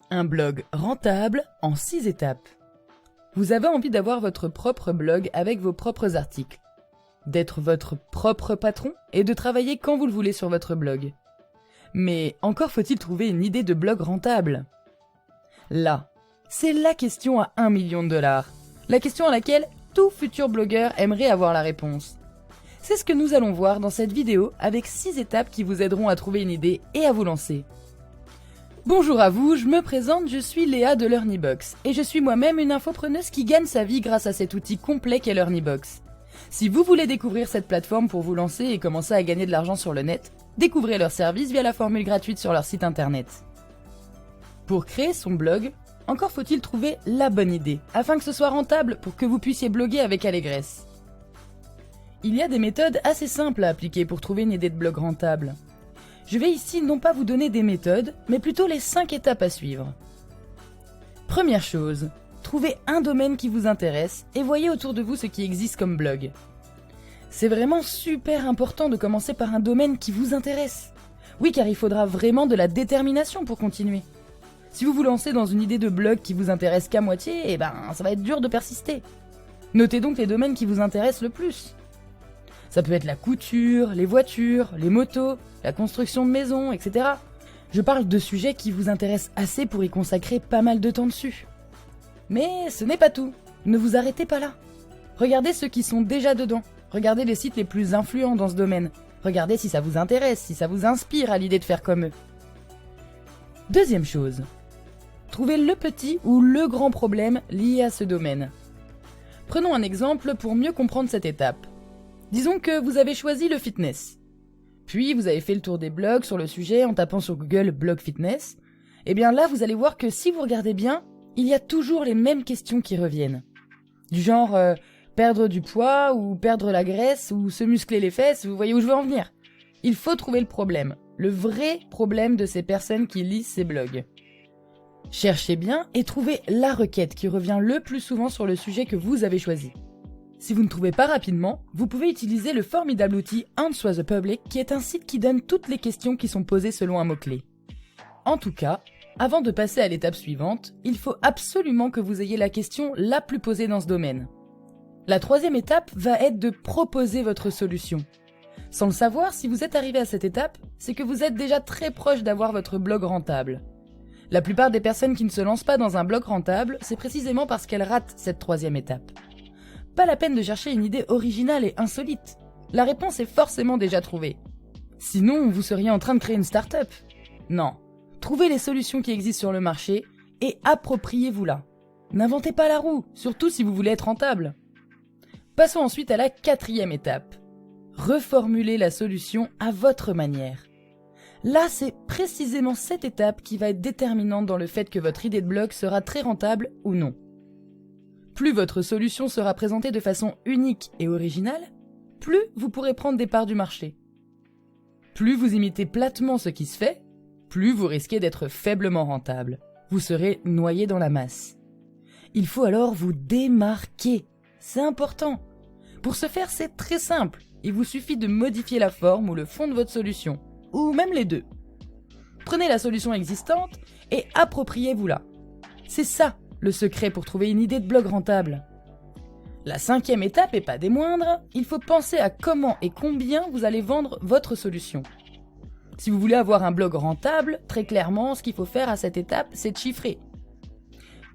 Un blog rentable en 6 étapes. Vous avez envie d'avoir votre propre blog avec vos propres articles, d'être votre propre patron et de travailler quand vous le voulez sur votre blog. Mais encore faut-il trouver une idée de blog rentable. Là, c'est la question à 1 million de dollars. La question à laquelle tout futur blogueur aimerait avoir la réponse. C'est ce que nous allons voir dans cette vidéo avec 6 étapes qui vous aideront à trouver une idée et à vous lancer. Bonjour à vous, je me présente, je suis Léa de LearnyBox et je suis moi-même une infopreneuse qui gagne sa vie grâce à cet outil complet qu'est LearnyBox. Si vous voulez découvrir cette plateforme pour vous lancer et commencer à gagner de l'argent sur le net, découvrez leur service via la formule gratuite sur leur site internet. Pour créer son blog, encore faut-il trouver la bonne idée, afin que ce soit rentable pour que vous puissiez bloguer avec allégresse. Il y a des méthodes assez simples à appliquer pour trouver une idée de blog rentable. Je vais ici non pas vous donner des méthodes, mais plutôt les 5 étapes à suivre. Première chose, trouvez un domaine qui vous intéresse et voyez autour de vous ce qui existe comme blog. C'est vraiment super important de commencer par un domaine qui vous intéresse. Oui, car il faudra vraiment de la détermination pour continuer. Si vous vous lancez dans une idée de blog qui vous intéresse qu'à moitié, ça va être dur de persister. Notez donc les domaines qui vous intéressent le plus. Ça peut être la couture, les voitures, les motos, la construction de maisons, etc. Je parle de sujets qui vous intéressent assez pour y consacrer pas mal de temps dessus. Mais ce n'est pas tout. Ne vous arrêtez pas là. Regardez ceux qui sont déjà dedans. Regardez les sites les plus influents dans ce domaine. Regardez si ça vous intéresse, si ça vous inspire à l'idée de faire comme eux. Deuxième chose. Trouvez le petit ou le grand problème lié à ce domaine. Prenons un exemple pour mieux comprendre cette étape. Disons que vous avez choisi le fitness. Puis vous avez fait le tour des blogs sur le sujet en tapant sur Google blog fitness. Et bien là, vous allez voir que si vous regardez bien, il y a toujours les mêmes questions qui reviennent. Du genre perdre du poids ou perdre la graisse ou se muscler les fesses, vous voyez où je veux en venir. Il faut trouver le problème, le vrai problème de ces personnes qui lisent ces blogs. Cherchez bien et trouvez la requête qui revient le plus souvent sur le sujet que vous avez choisi. Si vous ne trouvez pas rapidement, vous pouvez utiliser le formidable outil Answer the Public qui est un site qui donne toutes les questions qui sont posées selon un mot-clé. En tout cas, avant de passer à l'étape suivante, il faut absolument que vous ayez la question la plus posée dans ce domaine. La troisième étape va être de proposer votre solution. Sans le savoir, si vous êtes arrivé à cette étape, c'est que vous êtes déjà très proche d'avoir votre blog rentable. La plupart des personnes qui ne se lancent pas dans un blog rentable, c'est précisément parce qu'elles ratent cette troisième étape. Pas la peine de chercher une idée originale et insolite. La réponse est forcément déjà trouvée. Sinon, vous seriez en train de créer une start-up. Non. Trouvez les solutions qui existent sur le marché et appropriez-vous-la. N'inventez pas la roue, surtout si vous voulez être rentable. Passons ensuite à la 4e étape. Reformulez la solution à votre manière. Là, c'est précisément cette étape qui va être déterminante dans le fait que votre idée de blog sera très rentable ou non. Plus votre solution sera présentée de façon unique et originale, plus vous pourrez prendre des parts du marché. Plus vous imitez platement ce qui se fait, plus vous risquez d'être faiblement rentable. Vous serez noyé dans la masse. Il faut alors vous démarquer. C'est important. Pour ce faire, c'est très simple. Il vous suffit de modifier la forme ou le fond de votre solution, ou même les deux. Prenez la solution existante et appropriez-vous-la. C'est ça le secret pour trouver une idée de blog rentable. La 5e étape, et pas des moindres, il faut penser à comment et combien vous allez vendre votre solution. Si vous voulez avoir un blog rentable, très clairement, ce qu'il faut faire à cette étape, c'est de chiffrer.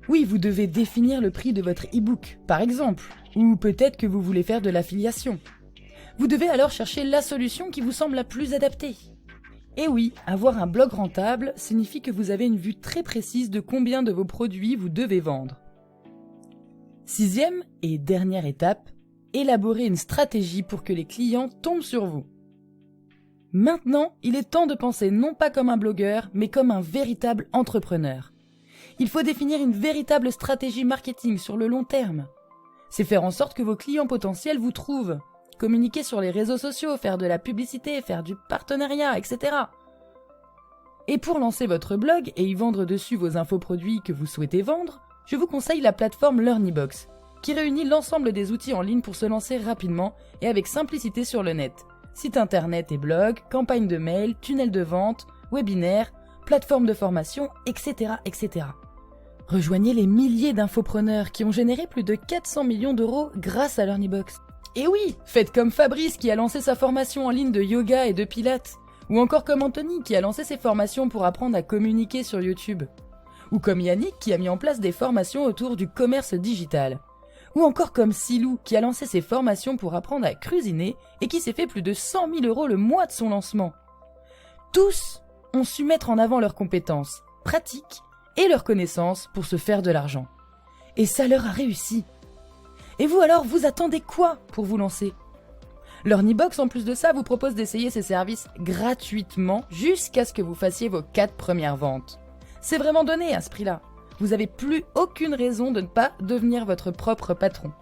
Oui, vous devez définir le prix de votre e-book, par exemple, ou peut-être que vous voulez faire de l'affiliation. Vous devez alors chercher la solution qui vous semble la plus adaptée. Et oui, avoir un blog rentable signifie que vous avez une vue très précise de combien de vos produits vous devez vendre. 6e et dernière étape, élaborer une stratégie pour que les clients tombent sur vous. Maintenant, il est temps de penser non pas comme un blogueur, mais comme un véritable entrepreneur. Il faut définir une véritable stratégie marketing sur le long terme. C'est faire en sorte que vos clients potentiels vous trouvent. Communiquer sur les réseaux sociaux, faire de la publicité, faire du partenariat, etc. Et pour lancer votre blog et y vendre dessus vos infoproduits que vous souhaitez vendre, je vous conseille la plateforme LearnyBox, qui réunit l'ensemble des outils en ligne pour se lancer rapidement et avec simplicité sur le net. Site internet et blog, campagne de mail, tunnel de vente, webinaire, plateformes de formation, etc., etc. Rejoignez les milliers d'infopreneurs qui ont généré plus de 400 millions d'euros grâce à LearnyBox. Et oui, faites comme Fabrice qui a lancé sa formation en ligne de yoga et de pilates, ou encore comme Anthony qui a lancé ses formations pour apprendre à communiquer sur YouTube, ou comme Yannick qui a mis en place des formations autour du commerce digital, ou encore comme Silou qui a lancé ses formations pour apprendre à cuisiner et qui s'est fait plus de 100 000 euros le mois de son lancement. Tous ont su mettre en avant leurs compétences, pratiques et leurs connaissances pour se faire de l'argent. Et ça leur a réussi. Et vous alors, vous attendez quoi pour vous lancer ? LearnyBox, en plus de ça, vous propose d'essayer ses services gratuitement jusqu'à ce que vous fassiez vos 4 premières ventes. C'est vraiment donné à ce prix-là. Vous n'avez plus aucune raison de ne pas devenir votre propre patron.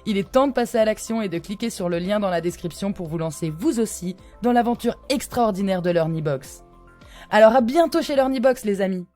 Il est temps de passer à l'action et de cliquer sur le lien dans la description pour vous lancer vous aussi dans l'aventure extraordinaire de LearnyBox. Alors à bientôt chez LearnyBox les amis!